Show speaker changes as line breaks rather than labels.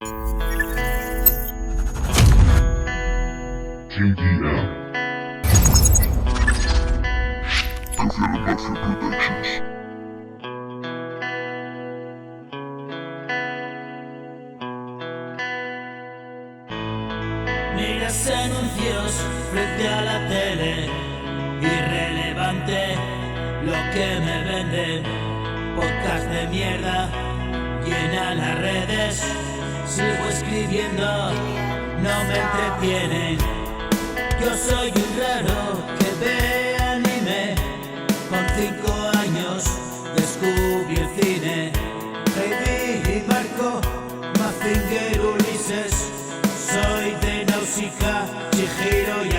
JDM. Goofy Mafia Productions.
Miras anuncios frente a la tele, irrelevante lo que me venden. Podcast de mierda llenan las redes, sigo escribiendo, no me entretienen. Yo soy un raro que ve anime, con 5 años descubrí el cine. Heidi, Marco, Mazinger, Ulises, soy de Nausicaa, Chihiro y